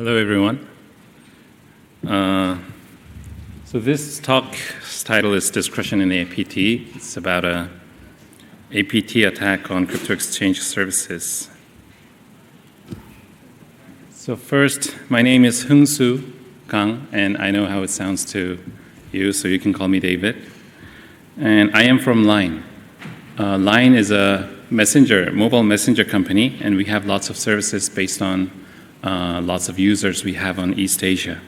Hello, everyone. So this talk's title is Discretion in APT. It's about a APT attack on crypto exchange services. So first, my name is HeungSoo Kang, and I know how it sounds to you, so you can call me David. And I am from Line. Line is a mobile messenger company, and we have lots of services based on lots of users we have on East Asia.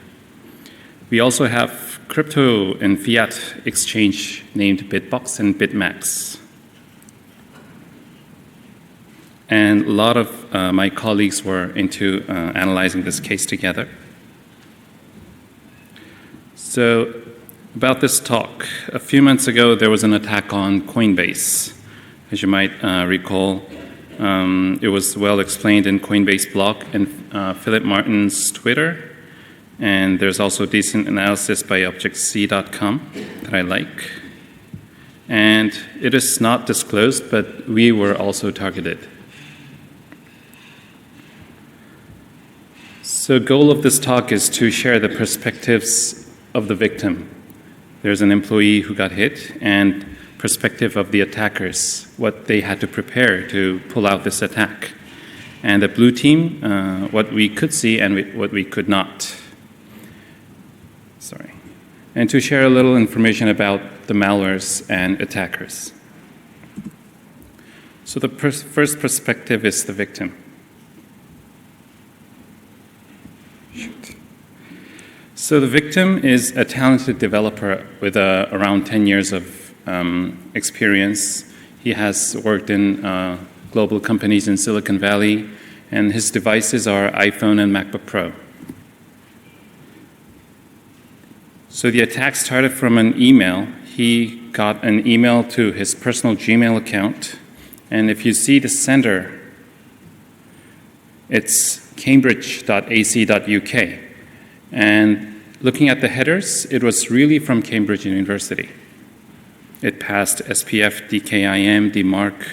We also have crypto and fiat exchange named Bitbox and BitMax. And a lot of my colleagues were into analyzing this case together. So about this talk, a few months ago there was an attack on Coinbase. As you might recall, it was well explained in Coinbase blog and Philip Martin's Twitter. And there's also decent analysis by objectc.com that I like. And it is not disclosed, but we were also targeted. So the goal of this talk is to share the perspectives of the victim. There's an employee who got hit, and perspective of the attackers, what they had to prepare to pull out this attack. And the blue team, what we could see and what we could not. And to share a little information about the malwares and attackers. So the first perspective is the victim. So the victim is a talented developer with around 10 years of experience. He has worked in global companies in Silicon Valley, and his devices are iPhone and MacBook Pro. So the attack started from an email. He got an email to his personal Gmail account, and if you see the sender, it's cambridge.ac.uk. And looking at the headers, it was really from Cambridge University. It passed SPF, DKIM, DMARC.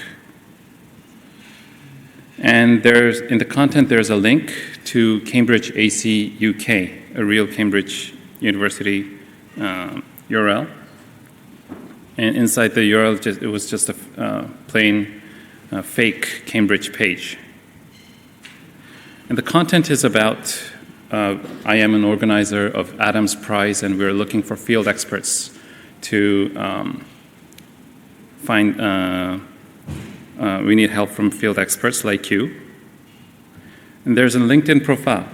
And in the content, there's a link to Cambridge AC UK, a real Cambridge University URL. And inside the URL, it was just a plain fake Cambridge page. And the content is about, I am an organizer of Adams Prize, and we're looking for field experts to we need help from field experts like you. And there's a LinkedIn profile.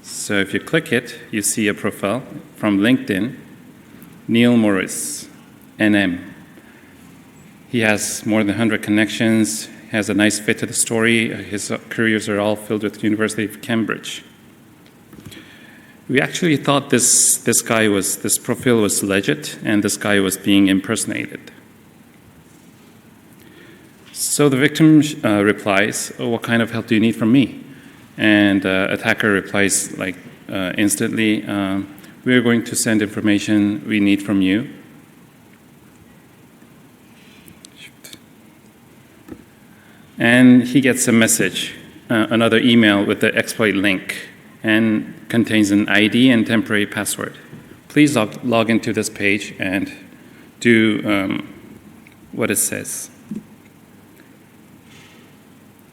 So if you click it, you see a profile from LinkedIn, Neil Morris, NM. He has more than 100 connections, has a nice fit to the story. His careers are all filled with the University of Cambridge. We actually thought this profile was legit, and this guy was being impersonated. So the victim replies, "Oh, what kind of help do you need from me?" And attacker replies instantly, "We are going to send information we need from you." And he gets a message, another email with the exploit link, and contains an ID and temporary password. Please log into this page and do what it says.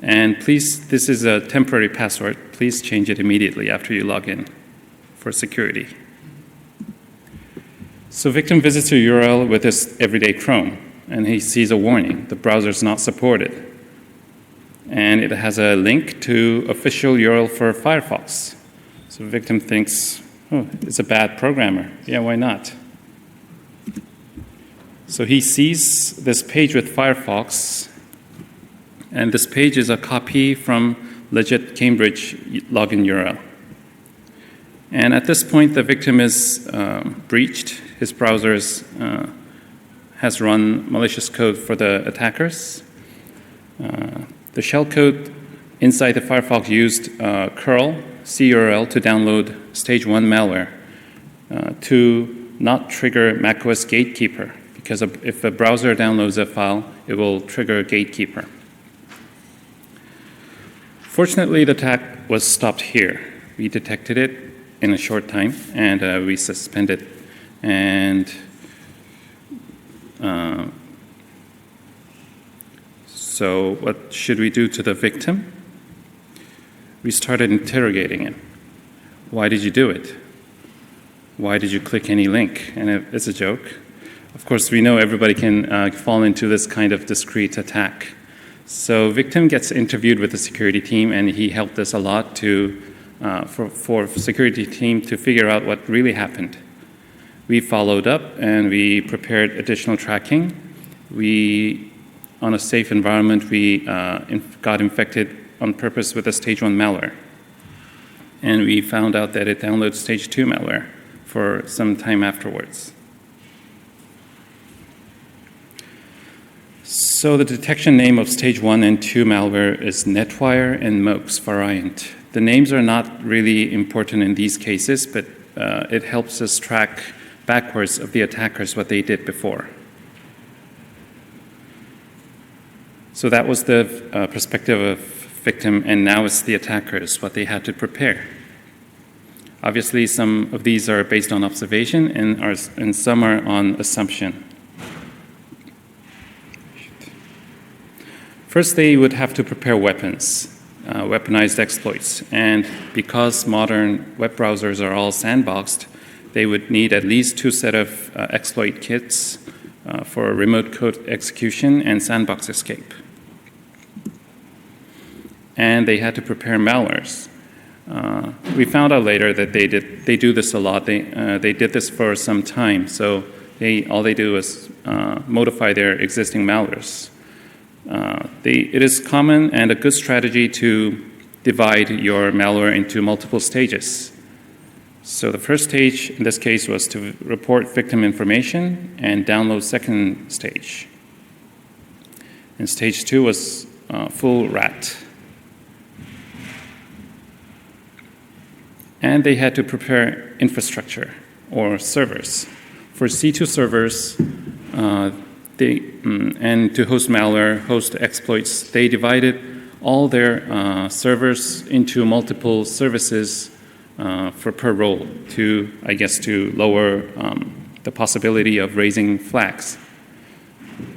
And please, this is a temporary password. Please change it immediately after you log in for security. So victim visits your URL with his everyday Chrome, and he sees a warning. The browser is not supported. And it has a link to official URL for Firefox. So the victim thinks, oh, it's a bad programmer. Yeah, why not? So he sees this page with Firefox, and this page is a copy from legit Cambridge login URL. And at this point, the victim is breached. His browser has run malicious code for the attackers. The shellcode inside the Firefox used curl curl to download stage 1 malware to not trigger macOS Gatekeeper, because if a browser downloads a file, it will trigger Gatekeeper. Fortunately, the attack was stopped here. We detected it in a short time, and we suspended. And so what should we do to the victim? We started interrogating him. Why did you do it? Why did you click any link? And it's a joke. Of course, we know everybody can fall into this kind of discrete attack. So victim gets interviewed with the security team, and he helped us a lot to, for security team to figure out what really happened. We followed up, and we prepared additional tracking. On a safe environment, we got infected on purpose with a stage 1 malware. And we found out that it downloaded stage 2 malware for some time afterwards. So the detection name of stage 1 and 2 malware is NETWIRE and MOX variant. The names are not really important in these cases, but it helps us track backwards of the attackers what they did before. So that was the perspective of victim, and now it's the attackers, what they had to prepare. Obviously, some of these are based on observation, and some are on assumption. First, they would have to prepare weapons, weaponized exploits. And because modern web browsers are all sandboxed, they would need at least 2 sets of exploit kits for remote code execution and sandbox escape. And they had to prepare malwares. We found out later that they do this a lot. They did this for some time. So all they do is modify their existing malwares. It is common and a good strategy to divide your malware into multiple stages. So the first stage in this case was to report victim information and download second stage. And stage 2 was full rat. And they had to prepare infrastructure or servers. For C2 servers, and to host malware, host exploits, they divided all their servers into multiple services per role to lower the possibility of raising flags.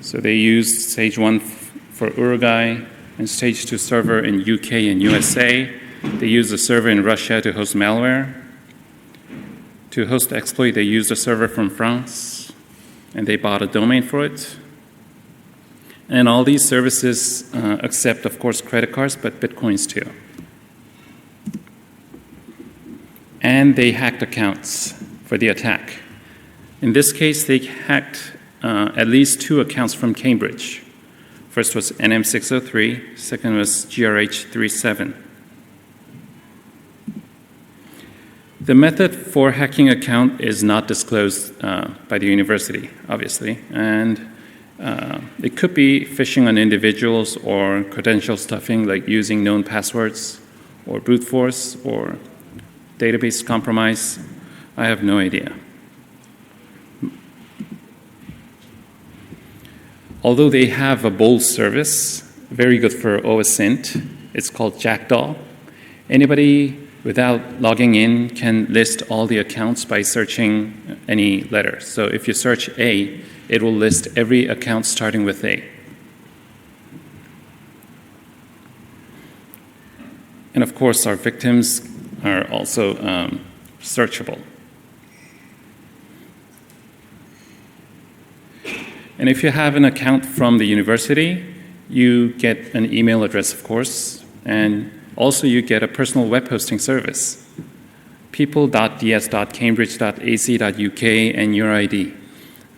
So they used stage 1 for Uruguay and stage 2 server in UK and USA. They used a server in Russia to host malware. To host exploit, they used a server from France, and they bought a domain for it. And all these services accept, of course, credit cards, but Bitcoins too. And they hacked accounts for the attack. In this case, they hacked at least 2 accounts from Cambridge. First was NM603, second was GRH37. The method for hacking account is not disclosed by the university, obviously, and it could be phishing on individuals or credential stuffing, like using known passwords or brute force or database compromise. I have no idea. Although they have a bold service, very good for OSINT, it's called Jackdaw. Anybody without logging in can list all the accounts by searching any letter. So if you search A, it will list every account starting with A. And of course, our victims are also searchable. And if you have an account from the university, you get an email address, of course, and also you get a personal web hosting service, people.ds.cambridge.ac.uk and your ID.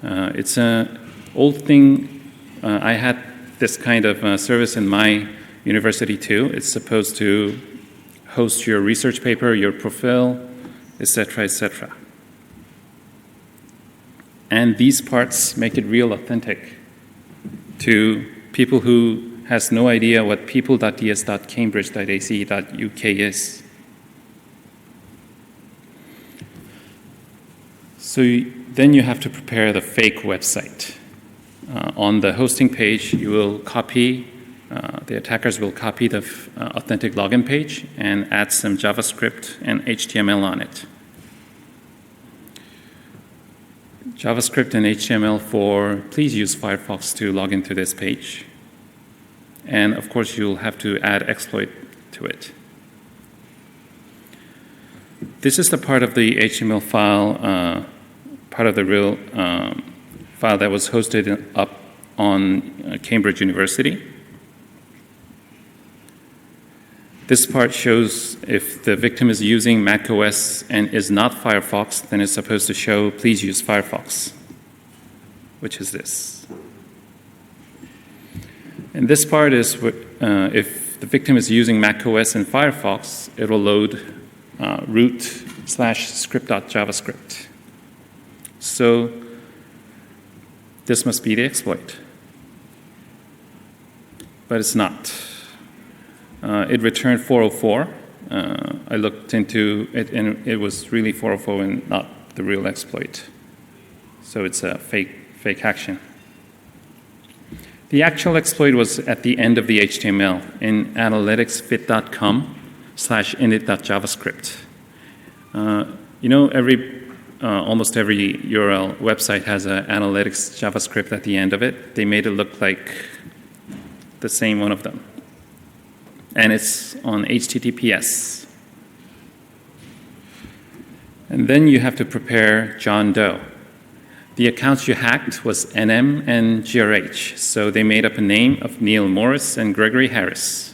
It's an old thing. I had this kind of service in my university too. It's supposed to host your research paper, your profile, etc., etc. And these parts make it real authentic to people who has no idea what people.ds.cambridge.ac.uk is. So then you have to prepare the fake website. On the hosting page, you will copy the attackers will copy the authentic login page and add some JavaScript and HTML on it. JavaScript and HTML for please use Firefox to log into this page. And of course, you'll have to add exploit to it. This is the part of the HTML file, part of the real file that was hosted up on Cambridge University. This part shows if the victim is using macOS and is not Firefox, then it's supposed to show, please use Firefox, which is this. And this part is if the victim is using macOS and Firefox, it will load root/script.javascript. So this must be the exploit. But it's not. It returned 404. I looked into it, and it was really 404 and not the real exploit. So it's a fake action. The actual exploit was at the end of the HTML in analyticsfit.com/init.javascript. Almost every URL website has an analytics JavaScript at the end of it. They made it look like the same one of them. And it's on HTTPS. And then you have to prepare John Doe. The accounts you hacked was NM and GRH, so they made up a name of Neil Morris and Gregory Harris.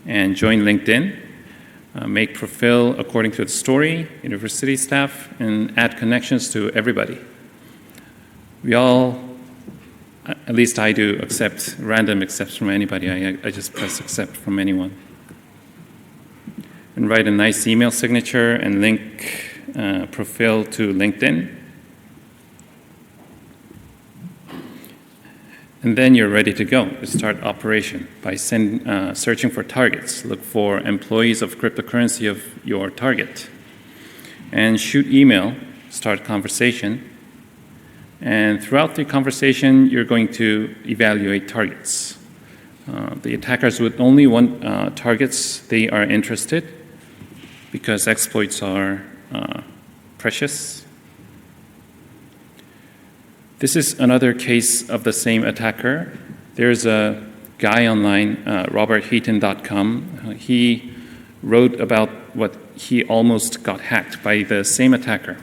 And join LinkedIn, make profile according to the story, university staff, and add connections to everybody. We all, at least I do, accept random accepts from anybody. I just press accept from anyone. And write a nice email signature and link profile to LinkedIn. And then you're ready to go. You start operation by searching for targets. Look for employees of cryptocurrency of your target. And shoot email, start conversation. And throughout the conversation, you're going to evaluate targets. The attackers would only want targets they are interested because exploits are precious. This is another case of the same attacker. There's a guy online, robertheaton.com. He wrote about what he almost got hacked by the same attacker.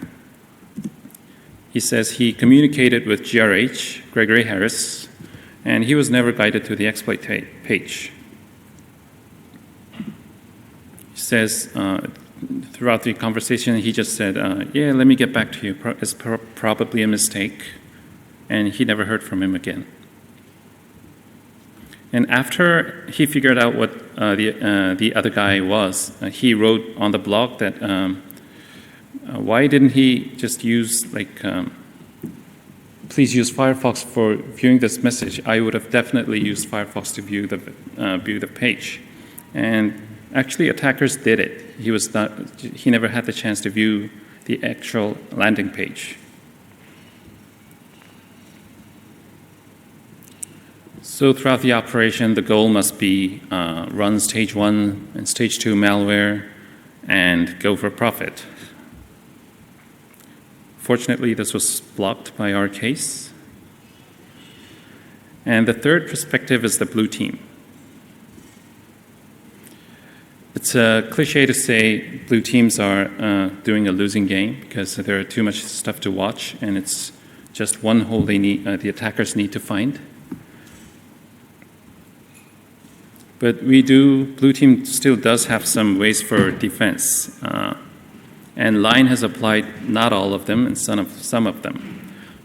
He says he communicated with GRH, Gregory Harris, and he was never guided to the exploit page. He says throughout the conversation, he just said, yeah, let me get back to you. It's probably a mistake. And he never heard from him again. And after he figured out what the other guy was, he wrote on the blog that why didn't he just use please use Firefox for viewing this message. I would have definitely used Firefox to view the page. And actually, attackers did it. He never had the chance to view the actual landing page. So throughout the operation, the goal must be run stage 1 and stage 2 malware and go for profit. Fortunately, this was blocked by our case. And the third perspective is the blue team. It's a cliche to say blue teams are doing a losing game because there are too much stuff to watch, and it's just one hole the attackers need to find. But blue team still does have some ways for defense. And Line has applied not all of them and some of them.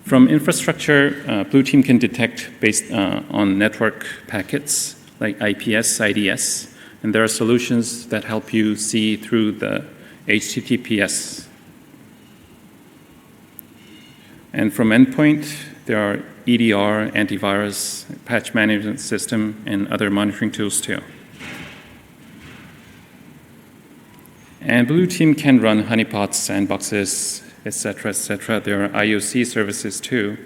From infrastructure, blue team can detect based on network packets like IPS, IDS, and there are solutions that help you see through the HTTPS. And from endpoint, there are EDR, antivirus, patch management system, and other monitoring tools too. And blue team can run honeypots, sandboxes, etc., etc. There are IOC services too.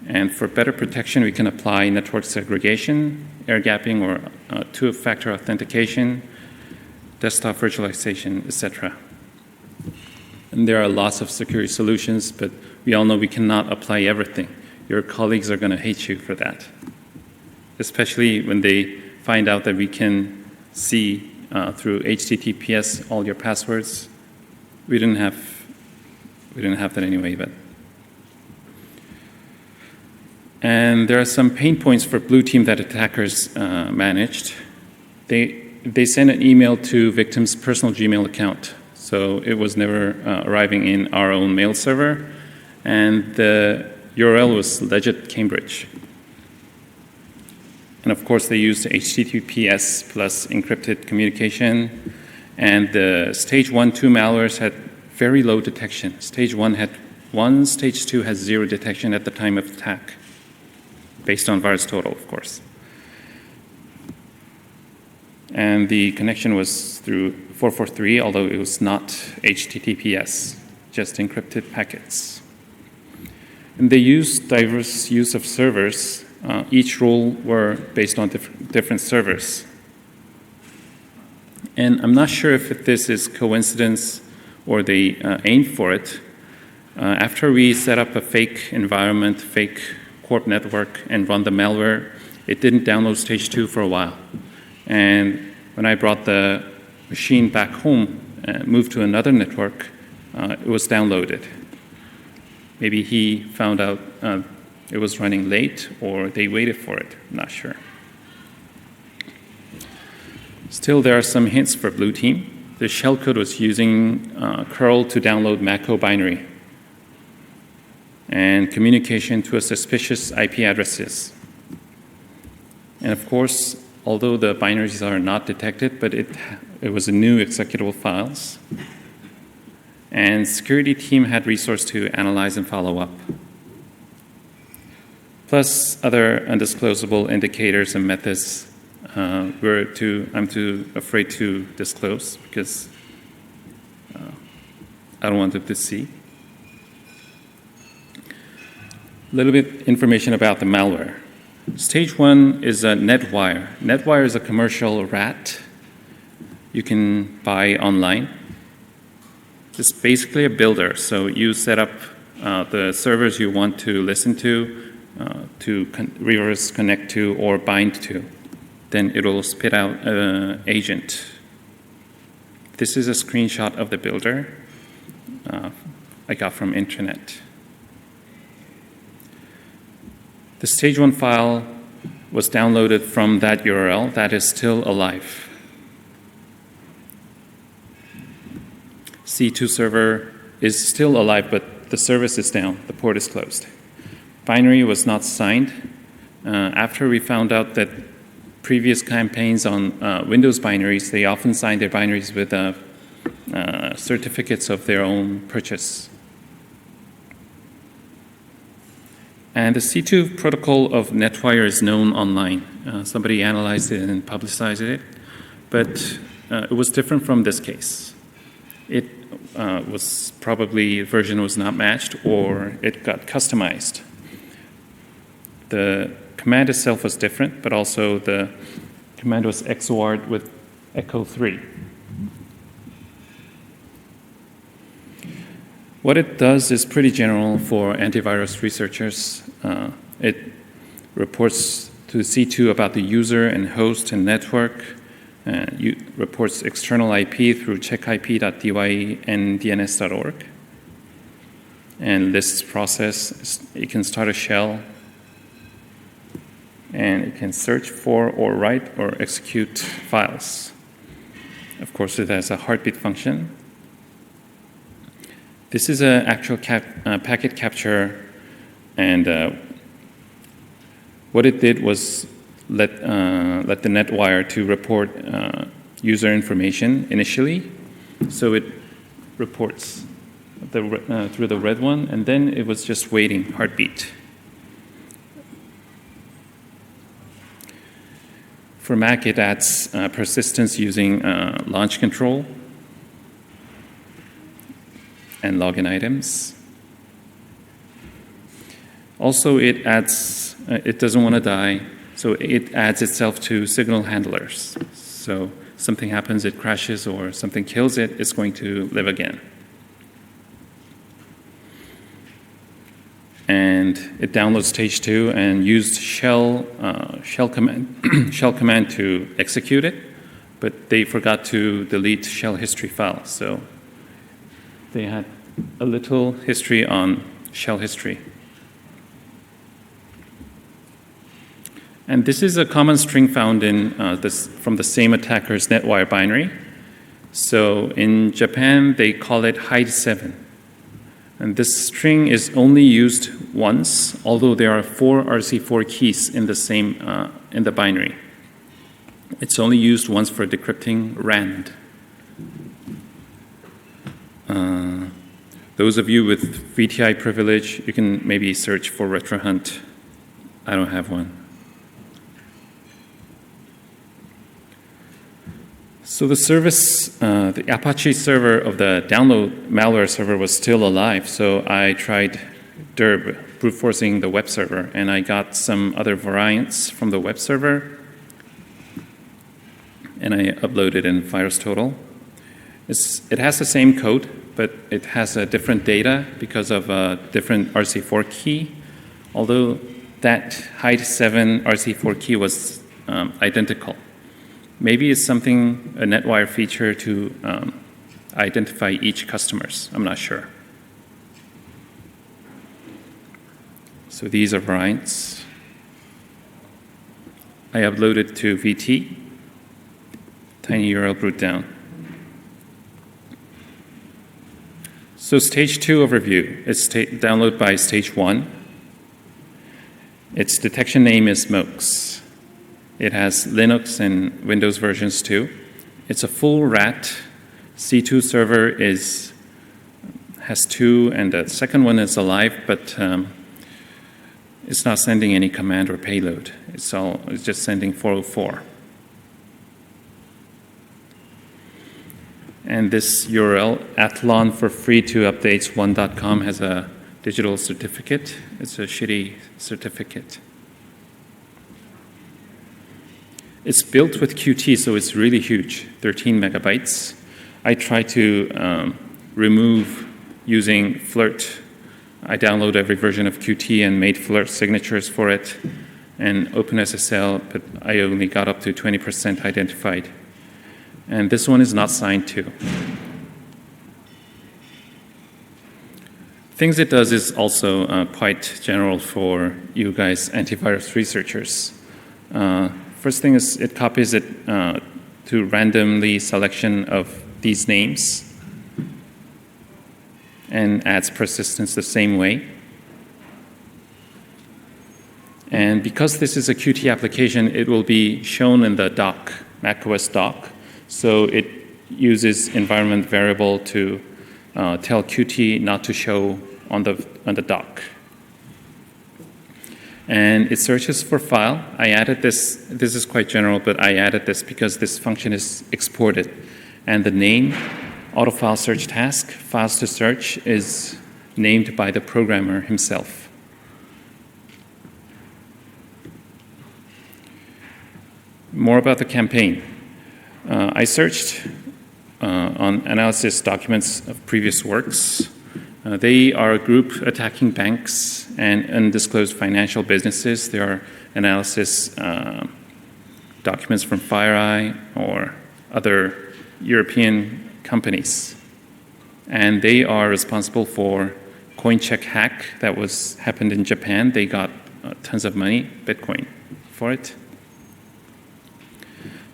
And for better protection, we can apply network segregation, air gapping, or two-factor authentication, desktop virtualization, etc. And there are lots of security solutions, but we all know we cannot apply everything. Your colleagues are going to hate you for that, especially when they find out that we can see through HTTPS all your passwords. We didn't have that anyway, but. And there are some pain points for blue team that attackers managed. They sent an email to victim's personal Gmail account, so it was never arriving in our own mail server, and the URL was legit Cambridge. And of course, they used HTTPS plus encrypted communication, and the stage 1, 2 malwares had very low detection. Stage 1 had 1, stage 2 has 0 detection at the time of attack, based on VirusTotal, of course. And the connection was through 443, although it was not HTTPS, just encrypted packets. And they used diverse use of servers. Each role were based on different servers. And I'm not sure if this is coincidence or they aimed for it. After we set up a fake environment, fake corp network, and run the malware, it didn't download stage 2 for a while. And when I brought the machine back home and moved to another network, it was downloaded. Maybe he found out it was running late, or they waited for it. I'm not sure. Still, there are some hints for blue team. The shellcode was using curl to download Mako binary and communication to a suspicious IP addresses. And of course, although the binaries are not detected, but it was a new executable files. And security team had resource to analyze and follow up. Plus other undisclosable indicators and methods I'm too afraid to disclose because I don't want them to see. A little bit information about the malware. Stage 1 is a NETWIRE. NETWIRE is a commercial rat you can buy online. It's basically a builder. So you set up the servers you want to listen to reverse connect to, or bind to. Then it will spit out an agent. This is a screenshot of the builder I got from internet. The stage 1 file was downloaded from that URL that is still alive. C2 server is still alive, but the service is down. The port is closed. Binary was not signed. After we found out that previous campaigns on Windows binaries, they often signed their binaries with certificates of their own purchase. And the C2 protocol of NETWIRE is known online. Somebody analyzed it and publicized it, but it was different from this case. It was probably, version was not matched, or it got customized. The command itself was different, but also the command was XOR'd with echo 3. What it does is pretty general for antivirus researchers. It reports to C2 about the user and host and network. Reports external IP through checkip.dye and dns.org. And lists process. It can start a shell. And it can search for or write or execute files. Of course, it has a heartbeat function. This is an actual packet capture, and what it did was let the NETWIRE to report user information initially. So it reports through the red one, and then it was just waiting, heartbeat. For Mac, it adds persistence using launch control and login items. Also, it doesn't want to die, so it adds itself to signal handlers. So something happens, it crashes, or something kills it, it's going to live again. And it downloads stage 2 and used shell command to execute it, but they forgot to delete shell history file. So they had a little history on shell history. And this is a common string found in from the same attacker's NETWIRE binary. So in Japan, they call it hide7. And this string is only used once, although there are 4 RC4 keys in the same in the binary. It's only used once for decrypting RAND. Those of you with VTI privilege, you can maybe search for RetroHunt. I don't have one. So the service, the Apache server of the download malware server was still alive, so I tried DERB, brute forcing the web server, and I got some other variants from the web server, and I uploaded in VirusTotal. It has the same code, but it has a different data because of a different RC4 key, although that hide7 RC4 key was identical. Maybe it's something, a NETWIRE feature to identify each customers. I'm not sure. So these are variants. I uploaded to VT, tiny URL brute down. So stage 2 overview. It's download by stage 1. Its detection name is MOX. It has Linux and Windows versions too. It's a full RAT. C2 server has 2, and the second one is alive, but it's not sending any command or payload. It's just sending 404. And this URL, athlon for free to updates1.com, has a digital certificate. It's a shitty certificate. It's built with Qt, so it's really huge, 13 megabytes. I try to remove using FLIRT. I download every version of Qt and made FLIRT signatures for it, and OpenSSL, but I only got up to 20% identified. And this one is not signed to. Things it does is also quite general for you guys antivirus researchers. First thing is it copies it to randomly selection of these names and adds persistence the same way. And because this is a Qt application, it will be shown in the doc, macOS doc. So it uses environment variable to tell Qt not to show on the doc. And it searches for file. I added this. This is quite general, but I added this because this function is exported. And the name, autofile search task, files to search, is named by the programmer himself. More about the campaign. I searched on analysis documents of previous works. They are a group attacking banks and undisclosed financial businesses. There are analysis documents from FireEye or other European companies. And they are responsible for CoinCheck hack that happened in Japan. They got tons of money, Bitcoin, for it.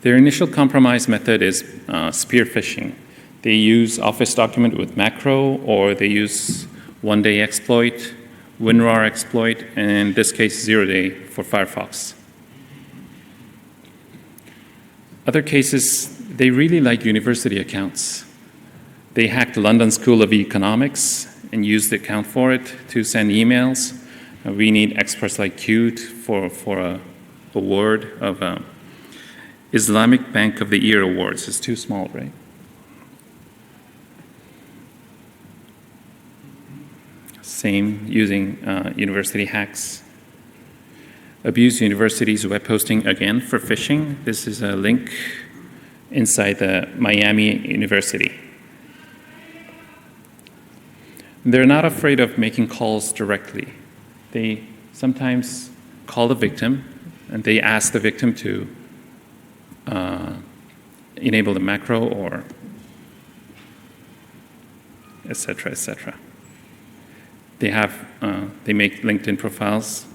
Their initial compromise method is spear phishing. They use Office document with macro, or they use one-day exploit, WinRAR exploit, and in this case, 0-day for Firefox. Other cases, they really like university accounts. They hacked London School of Economics and used the account for it to send emails. We need experts like you for a award of Islamic Bank of the Year awards. It's too small, right? Same using university hacks. Abuse university's web hosting again for phishing. This is a link inside the Miami University. They're not afraid of making calls directly. They sometimes call the victim and they ask the victim to enable the macro or etc., etc. They make LinkedIn profiles.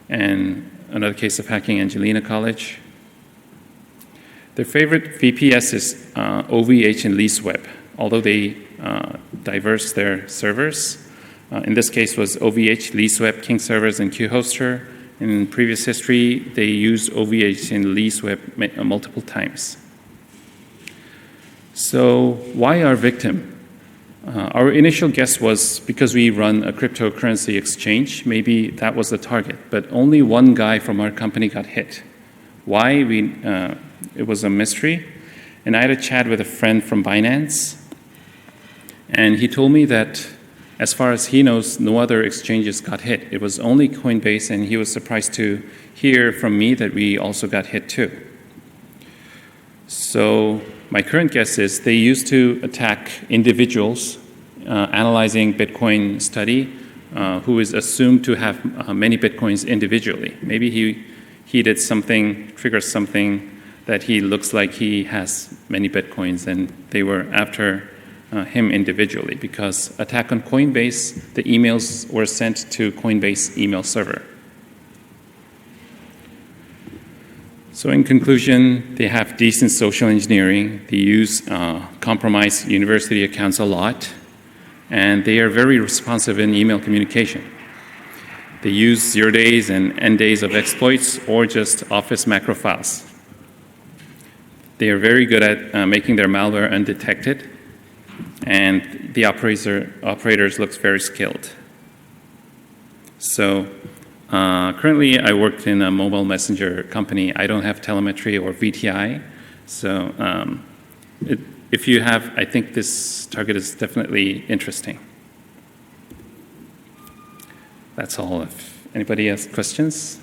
And another case of hacking, Angelina College. Their favorite VPS is OVH and LeaseWeb, although they diverse their servers. In this case was OVH, LeaseWeb, King Servers, and QHoster. In previous history, they used OVH and LeaseWeb multiple times. So why our victim? Our initial guess was because we run a cryptocurrency exchange, maybe that was the target, but only one guy from our company got hit. Why? It was a mystery. And I had a chat with a friend from Binance, and he told me that as far as he knows, no other exchanges got hit. It was only Coinbase, and he was surprised to hear from me that we also got hit too. So my current guess is they used to attack individuals analyzing Bitcoin study who is assumed to have many Bitcoins individually. Maybe he did something, triggered something that he looks like he has many Bitcoins, and they were after him individually because attack on Coinbase, the emails were sent to Coinbase email server. So in conclusion, they have decent social engineering. They use compromised university accounts a lot, and they are very responsive in email communication. They use 0 days and end days of exploits or just Office macro files. They are very good at making their malware undetected, and the operators look very skilled. So currently, I work in a mobile messenger company. I don't have telemetry or VTI. So if you have, I think this target is definitely interesting. That's all. If anybody has questions?